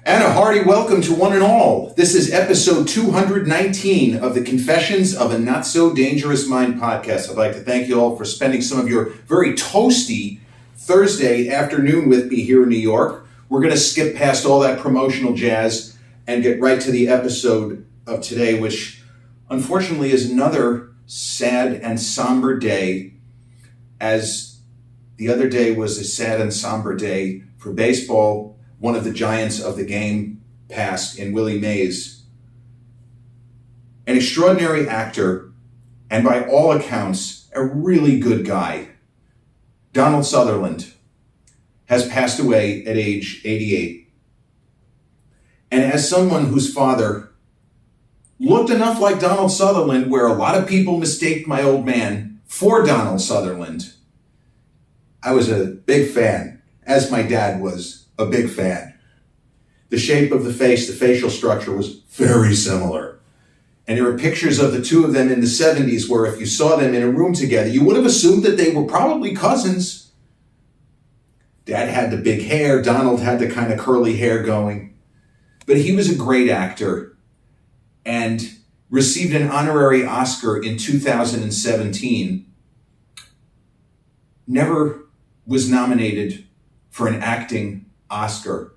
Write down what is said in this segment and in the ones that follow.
And a hearty welcome to one and all. This is episode 219 of the Confessions of a Not So Dangerous Mind podcast. I'd like to thank you all for spending some of your very toasty Thursday afternoon with me here in New York. We're going to skip past all that promotional jazz and get right to the episode of today, which unfortunately is another sad and somber day, as the other day was a sad and somber day for baseball. One of the giants of the game passed in Willie Mays. An extraordinary actor, and by all accounts, a really good guy. Donald Sutherland has passed away at age 88. And as someone whose father looked enough like Donald Sutherland, where a lot of people mistaked my old man for Donald Sutherland, I was a big fan, as my dad was a big fan. The shape of the face, the facial structure was very similar. And there are pictures of the two of them in the 70s where if you saw them in a room together, you would have assumed that they were probably cousins. Dad had the big hair, Donald had the kind of curly hair going. But he was a great actor and received an honorary Oscar in 2017. Never was nominated for an acting Oscar.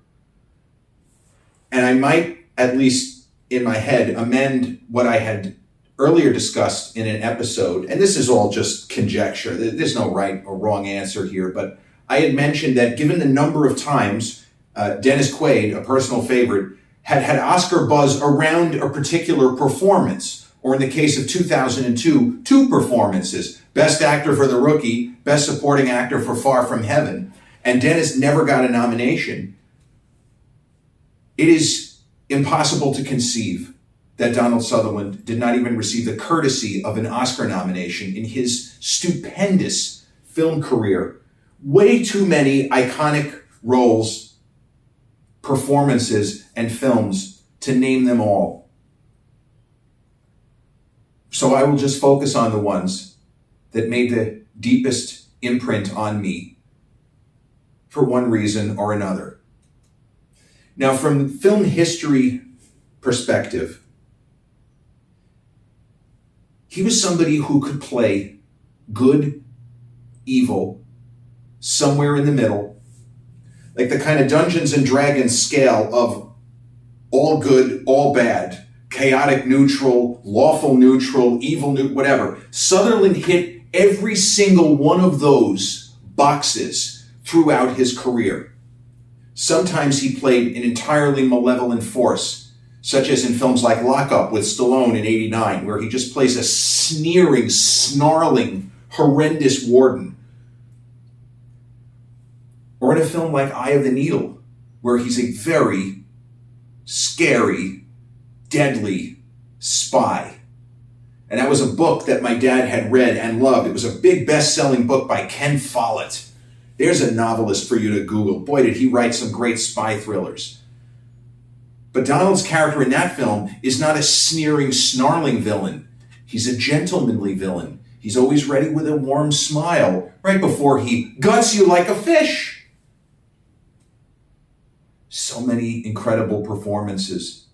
And I might, at least in my head, amend what I had earlier discussed in an episode. And this is all just conjecture. There's no right or wrong answer here. But I had mentioned that given the number of times Dennis Quaid, a personal favorite, had Oscar buzz around a particular performance, or in the case of 2002, two performances, Best Actor for The Rookie, Best Supporting Actor for Far From Heaven, and Dennis never got a nomination. It is impossible to conceive that Donald Sutherland did not even receive the courtesy of an Oscar nomination in his stupendous film career. Way too many iconic roles, performances, and films to name them all. So I will just focus on the ones that made the deepest imprint on me for one reason or another. Now, from film history perspective, he was somebody who could play good, evil, somewhere in the middle, like the kind of Dungeons and Dragons scale of all good, all bad, chaotic neutral, lawful neutral, evil neutral, whatever. Sutherland hit every single one of those boxes throughout his career. Sometimes he played an entirely malevolent force, such as in films like Lock Up with Stallone in '89, where he just plays a sneering, snarling, horrendous warden. Or in a film like Eye of the Needle, where he's a very scary, deadly spy. And that was a book that my dad had read and loved. It was a big best-selling book by Ken Follett. There's a novelist for you to Google. Boy, did he write some great spy thrillers. But Donald's character in that film is not a sneering, snarling villain. He's a gentlemanly villain. He's always ready with a warm smile right before he guts you like a fish. So many incredible performances.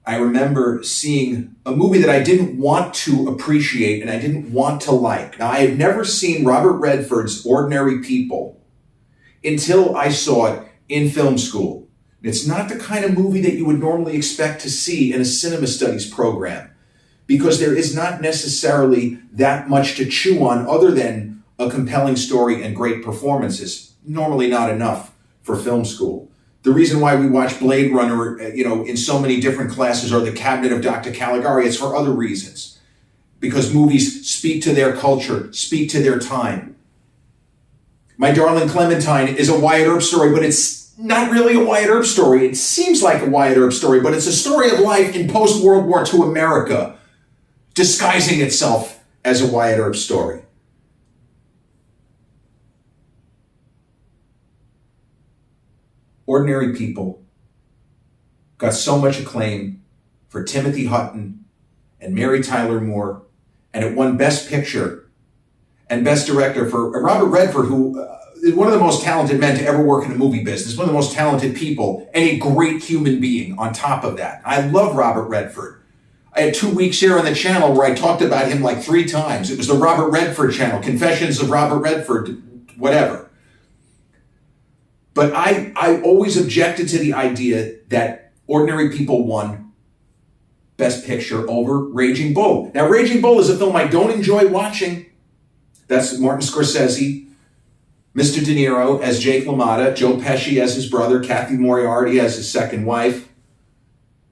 I remember seeing a movie that I didn't want to appreciate and I didn't want to like. Now, I had never seen Robert Redford's Ordinary People until I saw it in film school. It's not the kind of movie that you would normally expect to see in a cinema studies program, because there is not necessarily that much to chew on other than a compelling story and great performances. Normally not enough for film school. The reason why we watch Blade Runner, in so many different classes, or The Cabinet of Dr. Caligari, it's for other reasons. Because movies speak to their culture, speak to their time. My Darling Clementine is a Wyatt Earp story, but it's not really a Wyatt Earp story. It seems like a Wyatt Earp story, but it's a story of life in post-World War II America, disguising itself as a Wyatt Earp story. Ordinary People got so much acclaim for Timothy Hutton and Mary Tyler Moore, and it won Best Picture and Best Director for Robert Redford, who one of the most talented men to ever work in the movie business, one of the most talented people, and a great human being on top of that. I love Robert Redford. I had 2 weeks here on the channel where I talked about him like 3 times. It was the Robert Redford channel, Confessions of Robert Redford, whatever. But I always objected to the idea that Ordinary People won Best Picture over Raging Bull. Now, Raging Bull is a film I don't enjoy watching. That's Martin Scorsese, Mr. De Niro as Jake LaMotta, Joe Pesci as his brother, Kathy Moriarty as his second wife,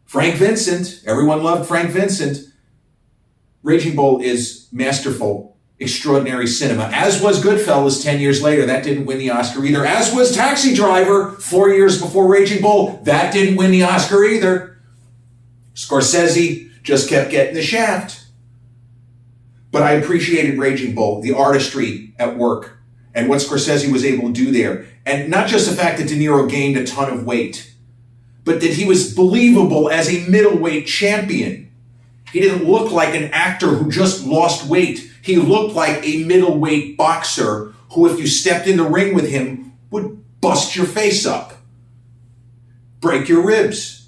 Frank Vincent. Everyone loved Frank Vincent. Raging Bull is masterful, extraordinary cinema, as was Goodfellas 10 years later. That didn't win the Oscar either. As was Taxi Driver 4 years before Raging Bull. That didn't win the Oscar either. Scorsese just kept getting the shaft. But I appreciated Raging Bull, the artistry at work, and what Scorsese was able to do there. And not just the fact that De Niro gained a ton of weight, but that he was believable as a middleweight champion. He didn't look like an actor who just lost weight. He looked like a middleweight boxer who, if you stepped in the ring with him, would bust your face up, break your ribs.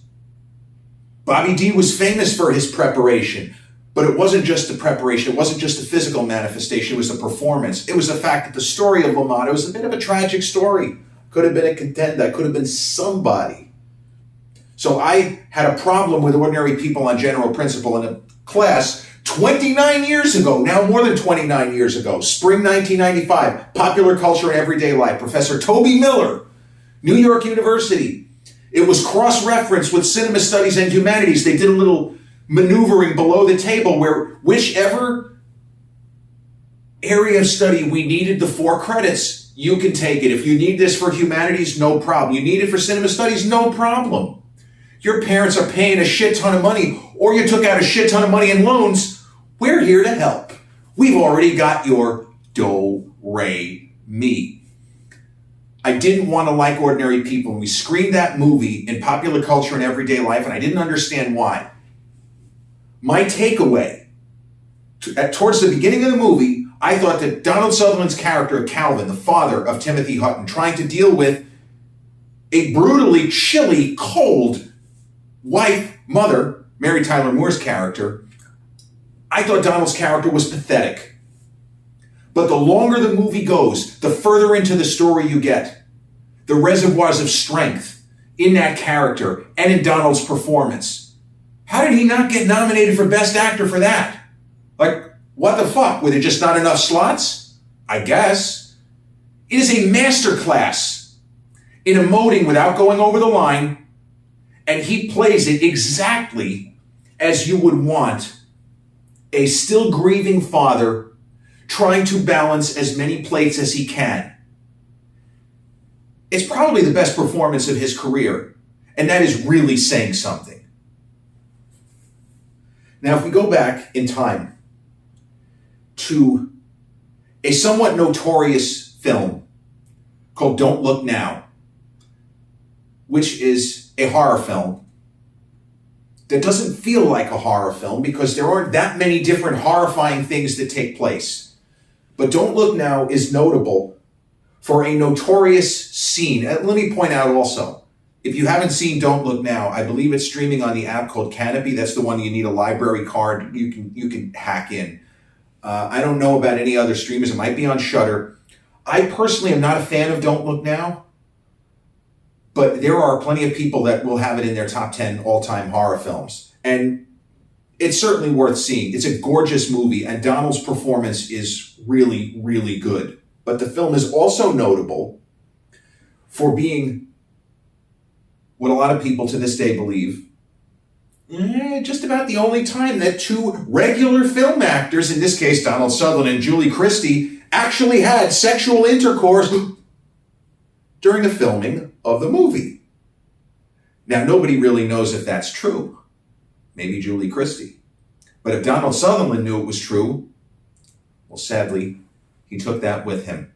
Bobby D was famous for his preparation, but it wasn't just the preparation. It wasn't just the physical manifestation. It was the performance. It was the fact that the story of LaMotta was a bit of a tragic story. Could have been a contender. Could have been somebody. So I had a problem with Ordinary People on general principle in a class 29 years ago, now more than 29 years ago, spring 1995, Popular Culture and Everyday Life, Professor Toby Miller, New York University. It was cross-referenced with Cinema Studies and Humanities. They did a little maneuvering below the table where whichever area of study we needed the 4 credits, you can take it. If you need this for humanities, no problem. You need it for cinema studies, no problem. Your parents are paying a shit ton of money, or you took out a shit ton of money in loans. We're here to help. We've already got your do-re-mi. I didn't want to like Ordinary People, and we screened that movie in Popular Culture and Everyday Life, and I didn't understand why. My takeaway, towards the beginning of the movie, I thought that Donald Sutherland's character of Calvin, the father of Timothy Hutton, trying to deal with a brutally chilly, cold wife, mother, Mary Tyler Moore's character, I thought Donald's character was pathetic. But the longer the movie goes, the further into the story you get. The reservoirs of strength in that character and in Donald's performance. How did he not get nominated for Best Actor for that? Like, what the fuck? Were there just not enough slots? I guess. It is a masterclass in emoting without going over the line, and he plays it exactly as you would want a still grieving father trying to balance as many plates as he can. It's probably the best performance of his career, and that is really saying something. Now, if we go back in time to a somewhat notorious film called Don't Look Now, which is a horror film that doesn't feel like a horror film because there aren't that many different horrifying things that take place. But Don't Look Now is notable for a notorious scene. And let me point out also, if you haven't seen Don't Look Now, I believe it's streaming on the app called Canopy. That's the one you need a library card. You can hack in. I don't know about any other streamers. It might be on Shudder. I personally am not a fan of Don't Look Now, but there are plenty of people that will have it in their top 10 all-time horror films. And it's certainly worth seeing. It's a gorgeous movie, and Donald's performance is really, really good. But the film is also notable for being what a lot of people to this day believe, just about the only time that 2 regular film actors, in this case Donald Sutherland and Julie Christie, actually had sexual intercourse during the filming of the movie. Now, nobody really knows if that's true. Maybe Julie Christie. But if Donald Sutherland knew it was true, well, sadly, he took that with him.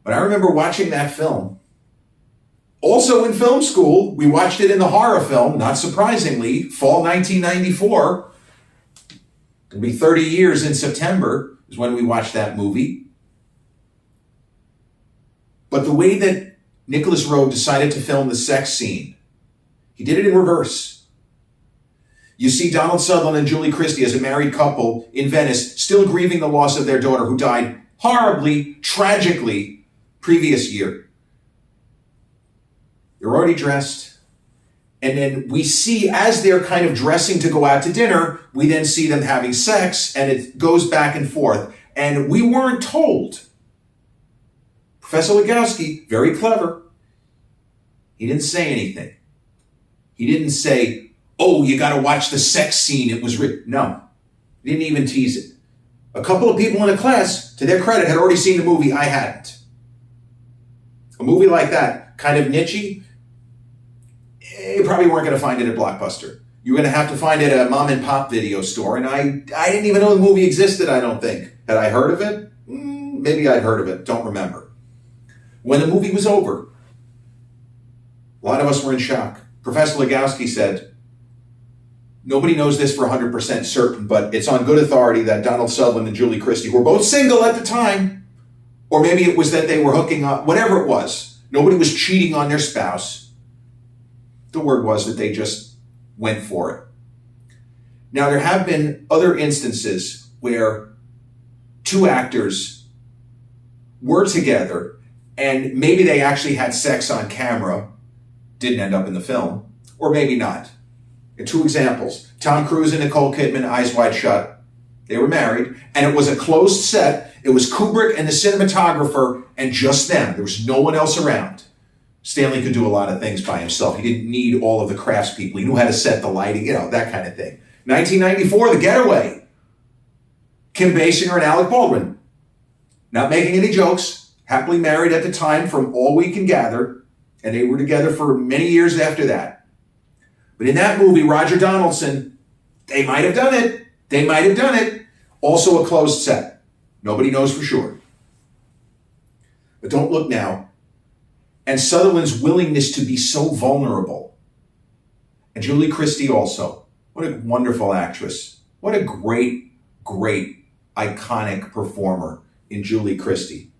But I remember watching that film. Also in film school, we watched it in the horror film, not surprisingly, fall 1994. It'll be 30 years in September is when we watched that movie. But the way that Nicholas Rowe decided to film the sex scene, he did it in reverse. You see Donald Sutherland and Julie Christie as a married couple in Venice, still grieving the loss of their daughter who died horribly, tragically, previous year. They're already dressed. And then we see, as they're kind of dressing to go out to dinner, we then see them having sex, and it goes back and forth. And we weren't told. Professor Legowski, very clever. He didn't say anything. He didn't say, oh, you got to watch the sex scene. It was no, he didn't even tease it. A couple of people in the class, to their credit, had already seen the movie. I hadn't. A movie like that, kind of niche-y, you probably weren't going to find it at Blockbuster. You were going to have to find it at a mom and pop video store. And I didn't even know the movie existed, I don't think. Had I heard of it? Maybe I'd heard of it. Don't remember. When the movie was over, a lot of us were in shock. Professor Legowski said, nobody knows this for 100% certain, but it's on good authority that Donald Sutherland and Julie Christie, who were both single at the time, or maybe it was that they were hooking up, whatever it was, nobody was cheating on their spouse. The word was that they just went for it. Now, there have been other instances where two actors were together and maybe they actually had sex on camera, didn't end up in the film, or maybe not. Two examples. Tom Cruise and Nicole Kidman, Eyes Wide Shut. They were married, and it was a closed set. It was Kubrick and the cinematographer and just them. There was no one else around. Stanley could do a lot of things by himself. He didn't need all of the craftspeople. He knew how to set the lighting, that kind of thing. 1994, The Getaway. Kim Basinger and Alec Baldwin. Not making any jokes. Happily married at the time from all we can gather. And they were together for many years after that. But in that movie, Roger Donaldson, they might have done it. They might have done it. Also a closed set. Nobody knows for sure. But don't look now. And Sutherland's willingness to be so vulnerable. And Julie Christie also. What a wonderful actress. What a great, great, iconic performer in Julie Christie.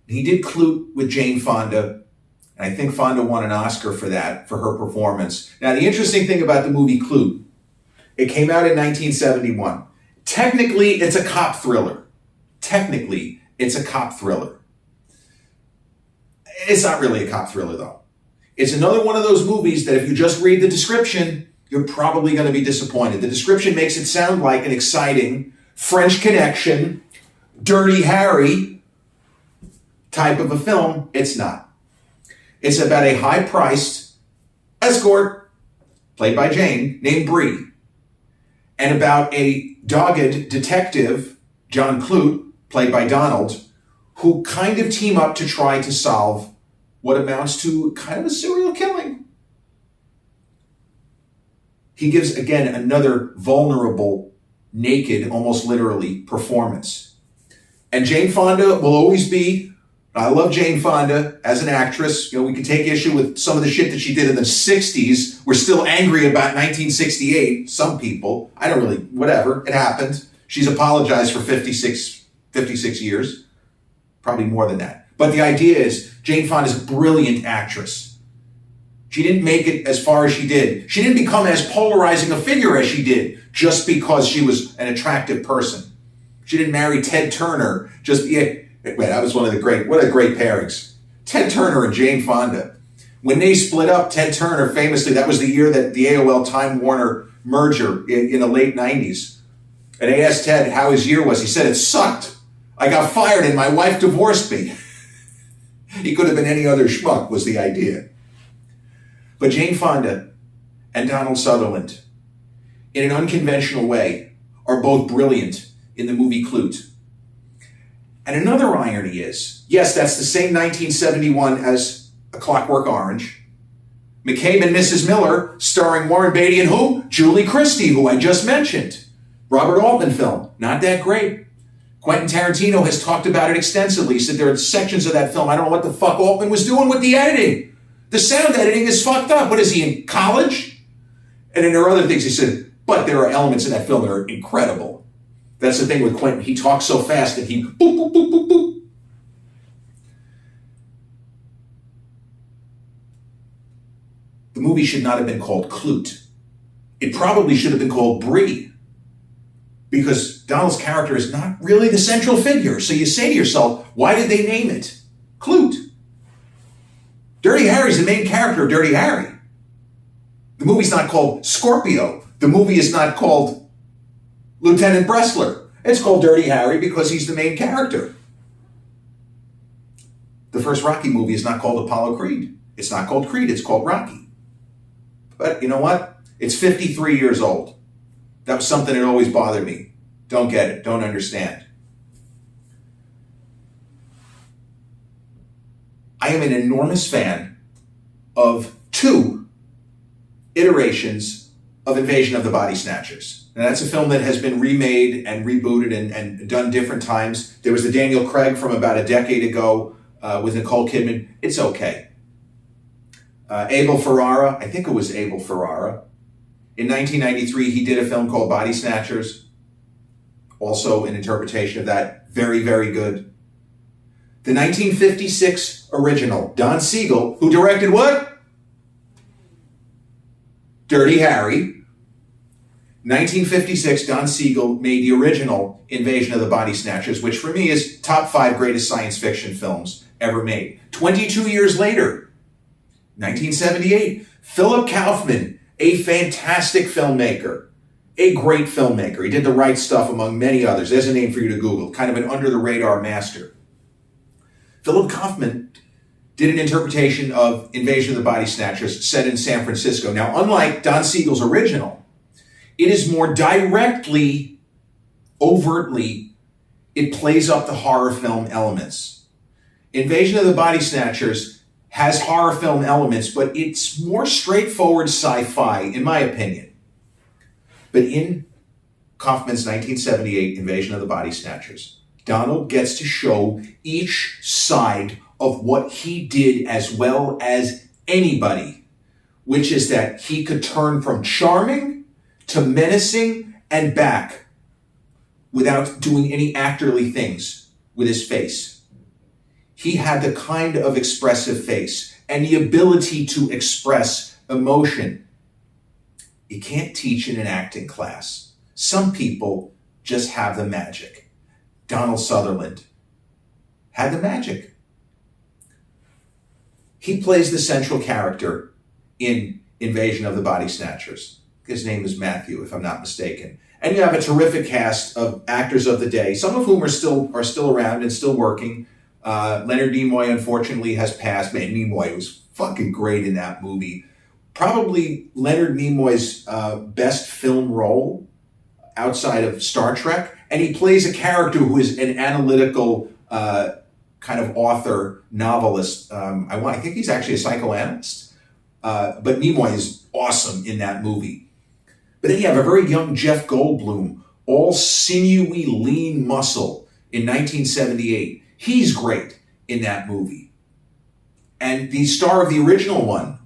He did Clute with Jane Fonda. And I think Fonda won an Oscar for that, for her performance. Now, the interesting thing about the movie Clute, it came out in 1971. Technically, it's a cop thriller. Technically, it's a cop thriller. It's not really a cop thriller, though. It's another one of those movies that if you just read the description, you're probably going to be disappointed. The description makes it sound like an exciting French Connection, Dirty Harry type of a film. It's not. It's about a high-priced escort, played by Jane, named Bree, and about a dogged detective, John Clute, played by Donald, who kind of team up to try to solve what amounts to kind of a serial killing. He gives, again, another vulnerable, naked, almost literally, performance. And Jane Fonda will always be, I love Jane Fonda as an actress. We can take issue with some of the shit that she did in the 60s. We're still angry about 1968, some people. I don't really, whatever, it happened. She's apologized for 56 years. Probably more than that. But the idea is, Jane Fonda is a brilliant actress. She didn't make it as far as she did. She didn't become as polarizing a figure as she did just because she was an attractive person. She didn't marry Ted Turner. That was one of the what a great pairings. Ted Turner and Jane Fonda. When they split up, Ted Turner famously, that was the year that the AOL Time Warner merger in the late 90s. And they asked Ted how his year was. He said, it sucked. I got fired and my wife divorced me. He could have been any other schmuck, was the idea. But Jane Fonda and Donald Sutherland, in an unconventional way, are both brilliant in the movie Clute. And another irony is, yes, that's the same 1971 as A Clockwork Orange. McCabe and Mrs. Miller, starring Warren Beatty and who? Julie Christie, who I just mentioned. Robert Altman film, not that great. Quentin Tarantino has talked about it extensively. He said there are sections of that film, I don't know what the fuck Altman was doing with the editing. The sound editing is fucked up. What is he, in college? And then there are other things he said, but there are elements in that film that are incredible. That's the thing with Quentin. He talks so fast that he boop, boop, boop, boop, boop. the movie should not have been called Clute. It probably should have been called Brie, because Donald's character is not really the central figure. So you say to yourself, why did they name it Clute? Dirty Harry's the main character of Dirty Harry. The movie's not called Scorpio. The movie is not called Lieutenant Bressler. It's called Dirty Harry because he's the main character. The first Rocky movie is not called Apollo Creed. It's not called Creed, it's called Rocky. But you know what? It's 53 years old. That was something that always bothered me. Don't get it, don't understand. I am an enormous fan of 2 iterations of Invasion of the Body Snatchers. And that's a film that has been remade and rebooted and done different times. There was the Daniel Craig from about a decade ago with Nicole Kidman. It's okay. Abel Ferrara, I think it was Abel Ferrara. In 1993, he did a film called Body Snatchers. Also an interpretation of that. Very, very good. The 1956 original, Don Siegel, who directed what? Dirty Harry. 1956, Don Siegel made the original Invasion of the Body Snatchers, which for me is top 5 greatest science fiction films ever made. 22 years later, 1978, Philip Kaufman, a fantastic filmmaker, a great filmmaker. He did The Right Stuff, among many others. There's a name for you to Google, kind of an under-the-radar master. Philip Kaufman did an interpretation of Invasion of the Body Snatchers set in San Francisco. Now, unlike Don Siegel's original, it is more directly, overtly, it plays up the horror film elements. Invasion of the Body Snatchers has horror film elements, but it's more straightforward sci-fi, in my opinion. But in Kaufman's 1978 Invasion of the Body Snatchers, Donald gets to show each side of what he did as well as anybody, which is that he could turn from charming to menacing and back without doing any actorly things with his face. He had the kind of expressive face and the ability to express emotion you can't teach in an acting class. Some people just have the magic. Donald Sutherland had the magic. He plays the central character in Invasion of the Body Snatchers. His name is Matthew, if I'm not mistaken. And you have a terrific cast of actors of the day, some of whom are still around and still working. Leonard Nimoy, unfortunately, has passed. Man, Nimoy was fucking great in that movie. Probably Leonard Nimoy's best film role outside of Star Trek. And he plays a character who is an analytical kind of author, novelist. I think he's actually a psychoanalyst. But Nimoy is awesome in that movie. But then you have a very young Jeff Goldblum, all sinewy, lean muscle in 1978. He's great in that movie. And the star of the original one,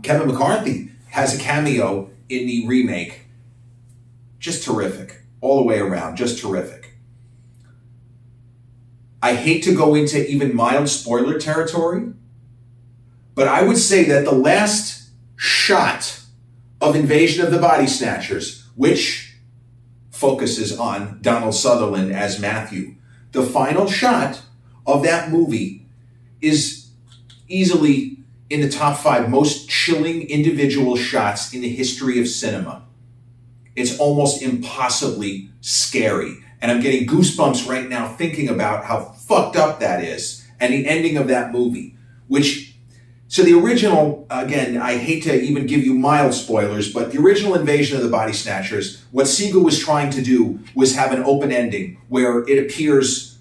Kevin McCarthy, has a cameo in the remake. Just terrific. All the way around, just terrific. I hate to go into even mild spoiler territory, but I would say that the last shot of Invasion of the Body Snatchers, which focuses on Donald Sutherland as Matthew, the final shot of that movie is easily in the top 5 most chilling individual shots in the history of cinema. It's almost impossibly scary. And I'm getting goosebumps right now thinking about how fucked up that is and the ending of that movie. So the original, again, I hate to even give you mild spoilers, but the original Invasion of the Body Snatchers, what Siegel was trying to do was have an open ending where it appears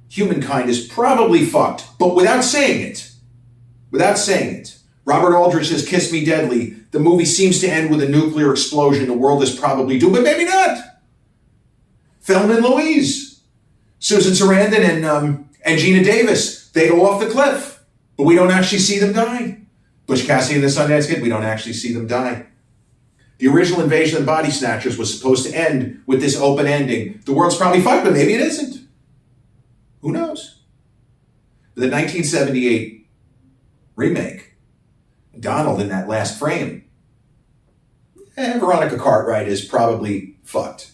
humankind is probably fucked, but without saying it. Without saying it. Robert Aldrich's Kiss Me Deadly, the movie seems to end with a nuclear explosion. The world is probably doomed, but maybe not. Thelma and Louise, Susan Sarandon and Gina Davis, they go off the cliff, but we don't actually see them die. Butch Cassidy and the Sundance Kid, we don't actually see them die. The original Invasion of the Body Snatchers was supposed to end with this open ending. The world's probably fucked, but maybe it isn't. Who knows? The 1978 remake Donald in that last frame. Veronica Cartwright is probably fucked.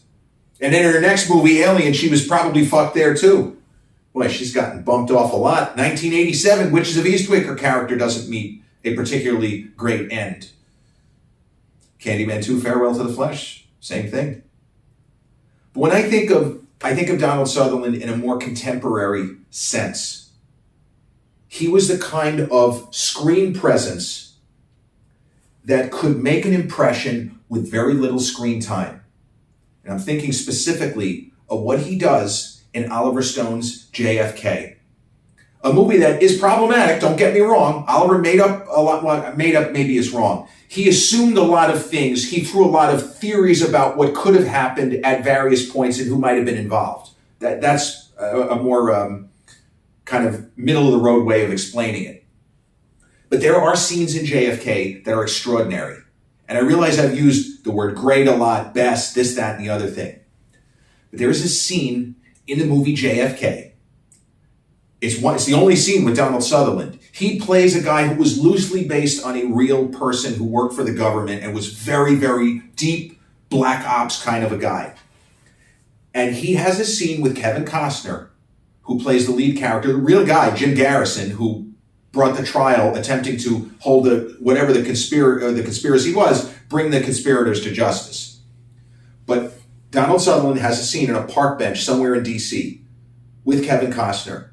And in her next movie, Alien, she was probably fucked there too. Boy, she's gotten bumped off a lot. 1987, Witches of Eastwick, her character doesn't meet a particularly great end. Candyman 2, Farewell to the Flesh, same thing. But when I think of Donald Sutherland in a more contemporary sense. He was the kind of screen presence that could make an impression with very little screen time. And I'm thinking specifically of what he does in Oliver Stone's JFK. A movie that is problematic, don't get me wrong. Oliver made up a lot, well, made up maybe is wrong. He assumed a lot of things. He threw a lot of theories about what could have happened at various points and who might have been involved. That's a more kind of middle-of-the-road way of explaining it. But there are scenes in JFK that are extraordinary. And I realize I've used the word great a lot, best, this, that, and the other thing. But there is a scene in the movie JFK. It's the only scene with Donald Sutherland. He plays a guy who was loosely based on a real person who worked for the government and was very, very deep black ops kind of a guy. And he has a scene with Kevin Costner, who plays the lead character, the real guy, Jim Garrison, who brought the trial, attempting to hold the conspiracy was, bring the conspirators to justice. But Donald Sutherland has a scene on a park bench somewhere in D.C. with Kevin Costner.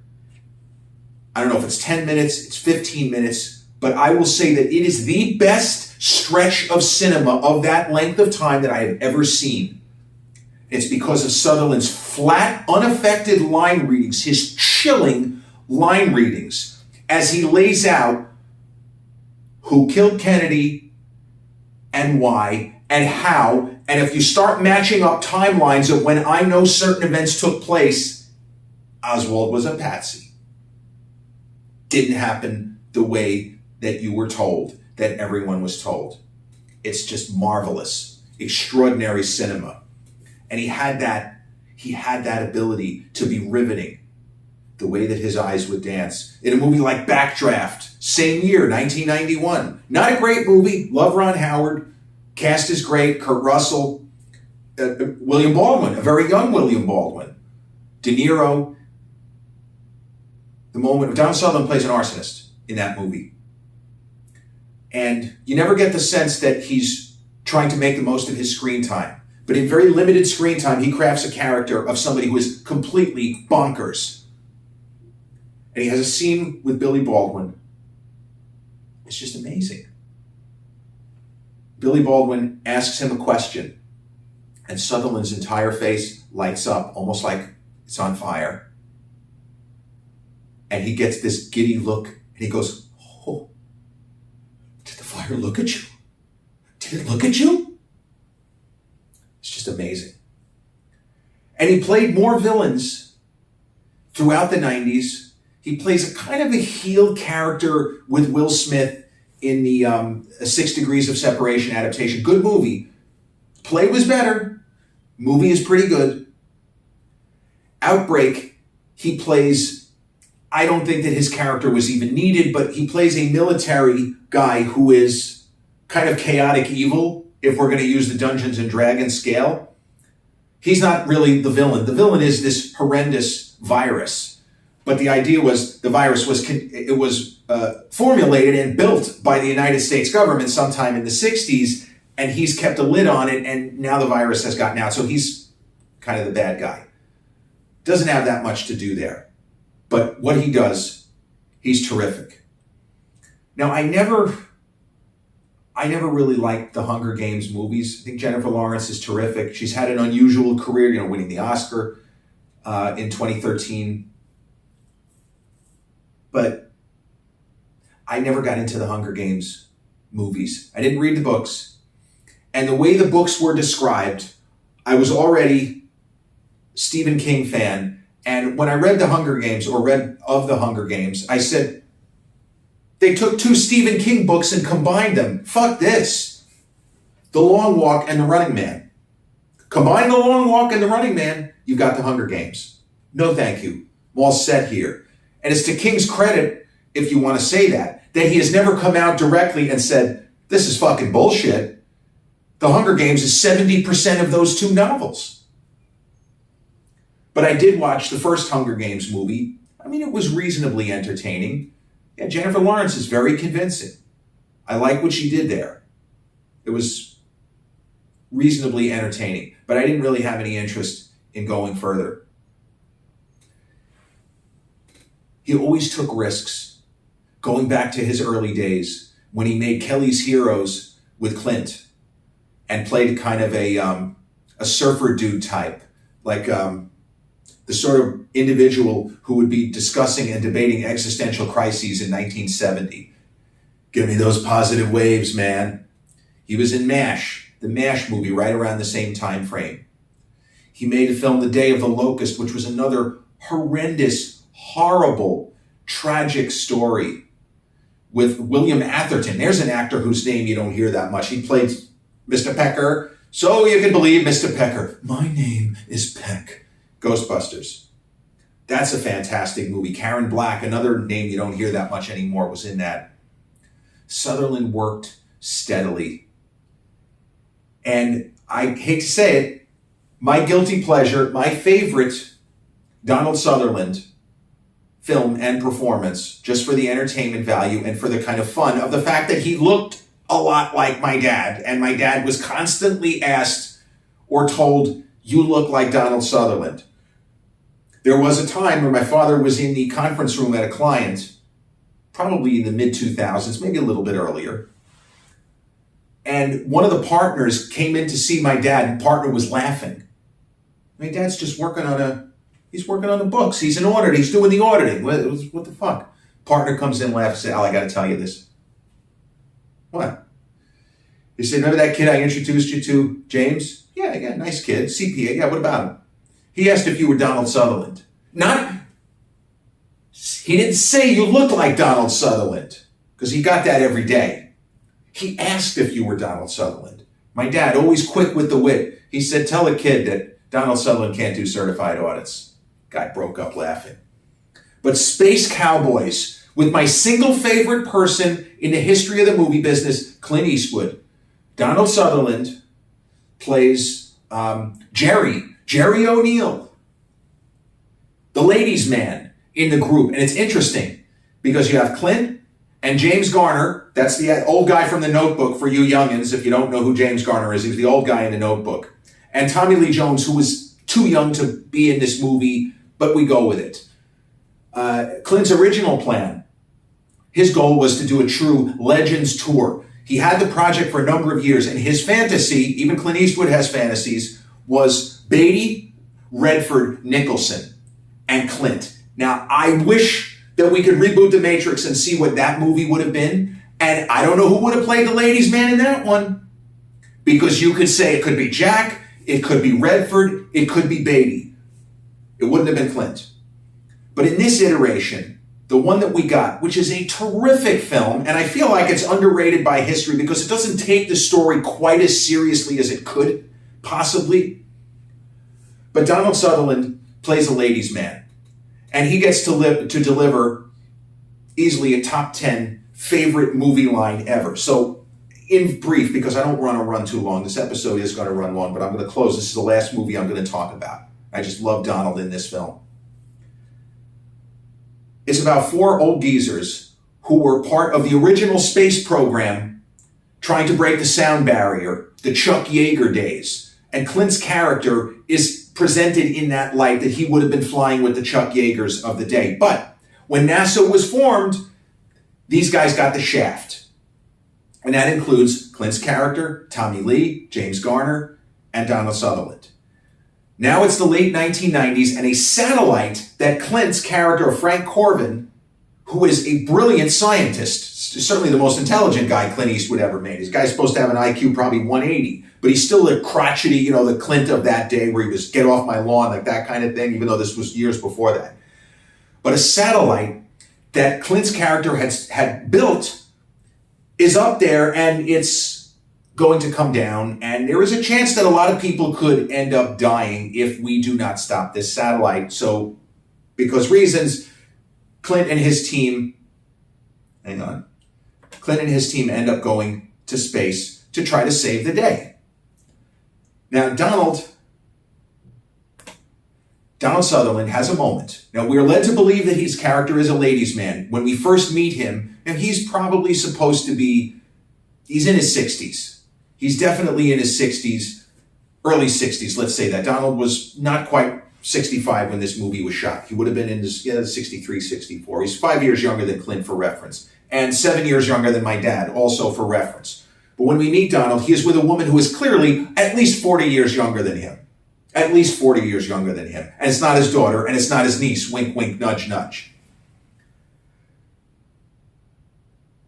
I don't know if it's 10 minutes, it's 15 minutes, but I will say that it is the best stretch of cinema of that length of time that I have ever seen. It's because of Sutherland's flat, unaffected line readings, his chilling line readings, as he lays out who killed Kennedy and why and how. And if you start matching up timelines of when I know certain events took place, Oswald was a patsy. Didn't happen the way that you were told, that everyone was told. It's just marvelous, extraordinary cinema. And he had that ability to be riveting, the way that his eyes would dance. In a movie like Backdraft, same year, 1991. Not a great movie, love Ron Howard, cast is great, Kurt Russell, William Baldwin, a very young William Baldwin, De Niro. The moment Donald Sutherland plays an arsonist in that movie. And you never get the sense that he's trying to make the most of his screen time. But in very limited screen time, he crafts a character of somebody who is completely bonkers. And he has a scene with Billy Baldwin. It's just amazing. Billy Baldwin asks him a question, and Sutherland's entire face lights up, almost like it's on fire. And he gets this giddy look, and he goes, "Oh, did the fire look at you? Did it look at you?" It's just amazing. And he played more villains throughout the 90s. He plays a kind of a heel character with Will Smith in the 6 Degrees of Separation adaptation. Good movie. Play was better. Movie is pretty good. Outbreak, he plays, I don't think that his character was even needed, but he plays a military guy who is kind of chaotic evil, if we're going to use the Dungeons and Dragons scale. He's not really the villain. The villain is this horrendous virus. But the idea was the virus was formulated and built by the United States government sometime in the 60s, and he's kept a lid on it, and now the virus has gotten out. So he's kind of the bad guy. Doesn't have that much to do there. But what he does, he's terrific. Now, I never really liked the Hunger Games movies. I think Jennifer Lawrence is terrific. She's had an unusual career, winning the Oscar in 2013. But I never got into the Hunger Games movies. I didn't read the books. And the way the books were described, I was already Stephen King fan. And when I read The Hunger Games, or read of The Hunger Games, I said, they took 2 Stephen King books and combined them. Fuck this. The Long Walk and The Running Man. Combine The Long Walk and The Running Man, you've got The Hunger Games. No thank you. I'm all set here. And it's to King's credit, if you want to say that that he has never come out directly and said, this is fucking bullshit. The Hunger Games is 70% of those two novels. But I did watch the first Hunger Games movie. I mean, it was reasonably entertaining. Yeah, Jennifer Lawrence is very convincing. I like what she did there. It was reasonably entertaining, but I didn't really have any interest in going further. He always took risks, going back to his early days when he made Kelly's Heroes with Clint and played kind of a surfer dude type, like the sort of individual who would be discussing and debating existential crises in 1970. Give me those positive waves, man. He was in MASH, the MASH movie, right around the same time frame. He made a film, The Day of the Locust, which was another horrendous, horrible, tragic story with William Atherton. There's an actor whose name you don't hear that much. He played Mr. Pecker. So you can believe Mr. Pecker. My name is Peck. Ghostbusters. That's a fantastic movie. Karen Black, another name you don't hear that much anymore, was in that. Sutherland worked steadily. And I hate to say it, my guilty pleasure, my favorite Donald Sutherland film and performance, just for the entertainment value and for the kind of fun of the fact that he looked a lot like my dad, and my dad was constantly asked or told, you look like Donald Sutherland. There was a time where my father was in the conference room at a client, probably in the mid-2000s, maybe a little bit earlier. And one of the partners came in to see my dad, and the partner was laughing. My dad's just he's working on the books. He's an auditor. He's doing the auditing. What the fuck? Partner comes in, laughs, and says, Al, I got to tell you this. What? He said, remember that kid I introduced you to, James? Yeah, nice kid. CPA. Yeah, what about him? He asked if you were Donald Sutherland. He didn't say you look like Donald Sutherland, because he got that every day. He asked if you were Donald Sutherland. My dad, always quick with the wit. He said, tell a kid that Donald Sutherland can't do certified audits. Guy broke up laughing. But Space Cowboys, with my single favorite person in the history of the movie business, Clint Eastwood. Donald Sutherland plays Jerry O'Neill, the ladies' man in the group. And it's interesting because you have Clint and James Garner. That's the old guy from The Notebook for you youngins. If you don't know who James Garner is, he was the old guy in The Notebook. And Tommy Lee Jones, who was too young to be in this movie, but we go with it. Clint's original plan, his goal was to do a true Legends tour. He had the project for a number of years, and his fantasy, even Clint Eastwood has fantasies, was Beatty, Redford, Nicholson, and Clint. Now, I wish that we could reboot The Matrix and see what that movie would have been, and I don't know who would have played the ladies' man in that one, because you could say it could be Jack, it could be Redford, it could be Beatty. It wouldn't have been Clint. But in this iteration, the one that we got, which is a terrific film, and I feel like it's underrated by history because it doesn't take the story quite as seriously as it could, possibly. But Donald Sutherland plays a ladies' man, and he gets to deliver easily a top 10 favorite movie line ever. So in brief, because I don't want to run too long, this episode is going to run long, but I'm going to close. This is the last movie I'm going to talk about. I just love Donald in this film. It's about four old geezers who were part of the original space program trying to break the sound barrier, the Chuck Yeager days. And Clint's character is presented in that light that he would have been flying with the Chuck Yeagers of the day. But when NASA was formed, these guys got the shaft. And that includes Clint's character, Tommy Lee, James Garner, and Donald Sutherland. Now it's the late 1990s, and a satellite that Clint's character, Frank Corbin, who is a brilliant scientist, certainly the most intelligent guy Clint Eastwood ever made. This guy's supposed to have an IQ probably 180, but he's still a crotchety, the Clint of that day where he was, get off my lawn, like that kind of thing, even though this was years before that. But a satellite that Clint's character had built is up there, and it's going to come down, and there is a chance that a lot of people could end up dying if we do not stop this satellite. So, because reasons, Clint and his team, hang on, Clint and his team end up going to space to try to save the day. Now, Donald Sutherland has a moment. Now, we're led to believe that his character is a ladies' man. When we first meet him, and he's probably supposed to be, he's in his 60s. He's definitely in his 60s, early 60s, let's say that. Donald was not quite 65 when this movie was shot. He would have been in his 63, 64. He's 5 years younger than Clint for reference, and 7 years younger than my dad, also for reference. But when we meet Donald, he is with a woman who is clearly at least 40 years younger than him. At least 40 years younger than him. And it's not his daughter, and it's not his niece. Wink, wink, nudge, nudge.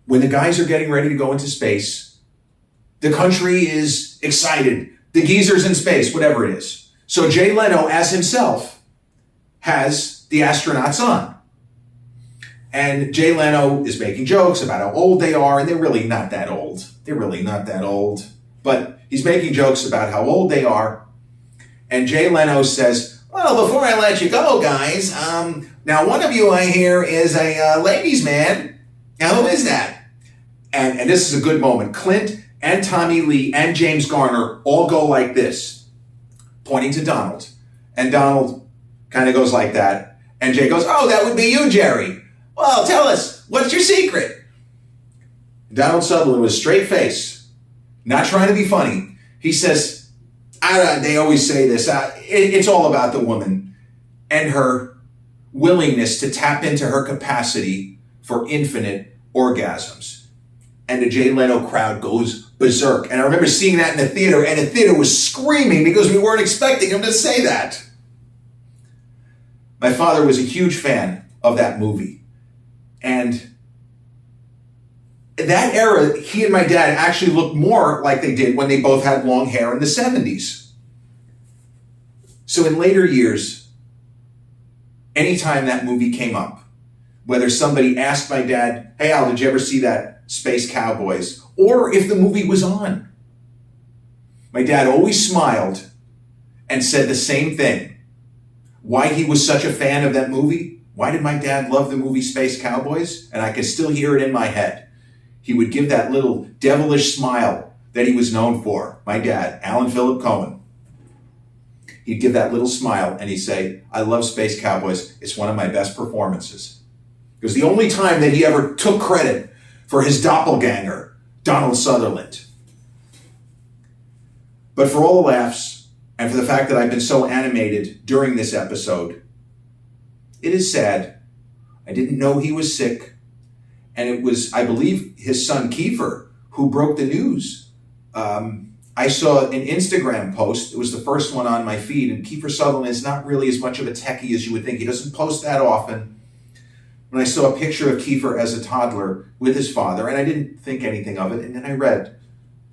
When the guys are getting ready to go into space, the country is excited. The geezer's in space, whatever it is. So Jay Leno, as himself, has the astronauts on. And Jay Leno is making jokes about how old they are, and they're really not that old. They're really not that old. But he's making jokes about how old they are. And Jay Leno says, well, before I let you go, guys, now one of you I hear is a ladies' man. Now, who is that? And this is a good moment. Clint and Tommy Lee and James Garner all go like this, pointing to Donald. And Donald kind of goes like that. And Jay goes, oh, that would be you, Jerry. Well, tell us, what's your secret? Donald Sutherland with a straight face, not trying to be funny. He says, they always say this, it's all about the woman and her willingness to tap into her capacity for infinite orgasms. And the Jay Leno crowd goes berserk. And I remember seeing that in the theater, and the theater was screaming because we weren't expecting him to say that. My father was a huge fan of that movie. And in that era, he and my dad actually looked more like they did when they both had long hair in the 70s. So in later years, anytime that movie came up, whether somebody asked my dad, hey, Al, did you ever see that Space Cowboys? Or if the movie was on, my dad always smiled and said the same thing. Why he was such a fan of that movie? Why did my dad love the movie Space Cowboys? And I can still hear it in my head. He would give that little devilish smile that he was known for. My dad, Alan Philip Cohen. He'd give that little smile and he'd say, I love Space Cowboys. It's one of my best performances. It was the only time that he ever took credit for his doppelganger, Donald Sutherland. But for all the laughs and for the fact that I've been so animated during this episode, it is sad. I didn't know he was sick. And it was, I believe, his son Kiefer who broke the news. I saw an Instagram post. It was the first one on my feed. And Kiefer Sutherland is not really as much of a techie as you would think. He doesn't post that often. When I saw a picture of Kiefer as a toddler with his father, and I didn't think anything of it, and then I read,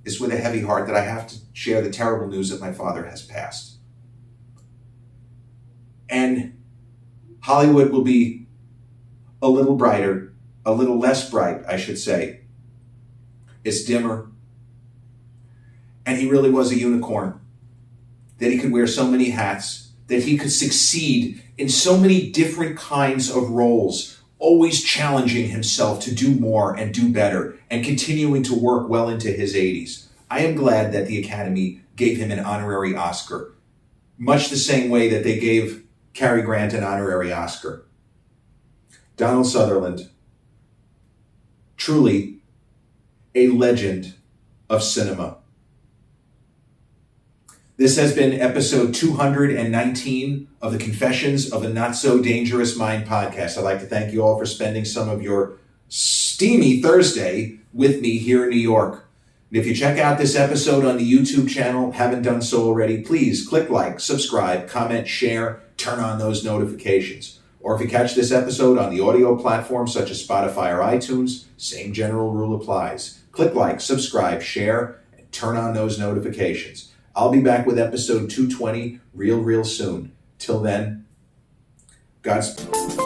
it's with a heavy heart that I have to share the terrible news that my father has passed. And Hollywood will be a little brighter, a little less bright, I should say. It's dimmer. And he really was a unicorn. That he could wear so many hats, that he could succeed in so many different kinds of roles, always challenging himself to do more and do better, and continuing to work well into his 80s. I am glad that the Academy gave him an honorary Oscar, much the same way that they gave Cary Grant an honorary Oscar. Donald Sutherland, truly a legend of cinema. This has been episode 219 of the Confessions of a Not So Dangerous Mind podcast. I'd like to thank you all for spending some of your steamy Thursday with me here in New York. And if you check out this episode on the YouTube channel, haven't done so already, please click like, subscribe, comment, share, turn on those notifications. Or if you catch this episode on the audio platform such as Spotify or iTunes, same general rule applies. Click like, subscribe, share, and turn on those notifications. I'll be back with episode 220 real soon. Till then, Godspeed.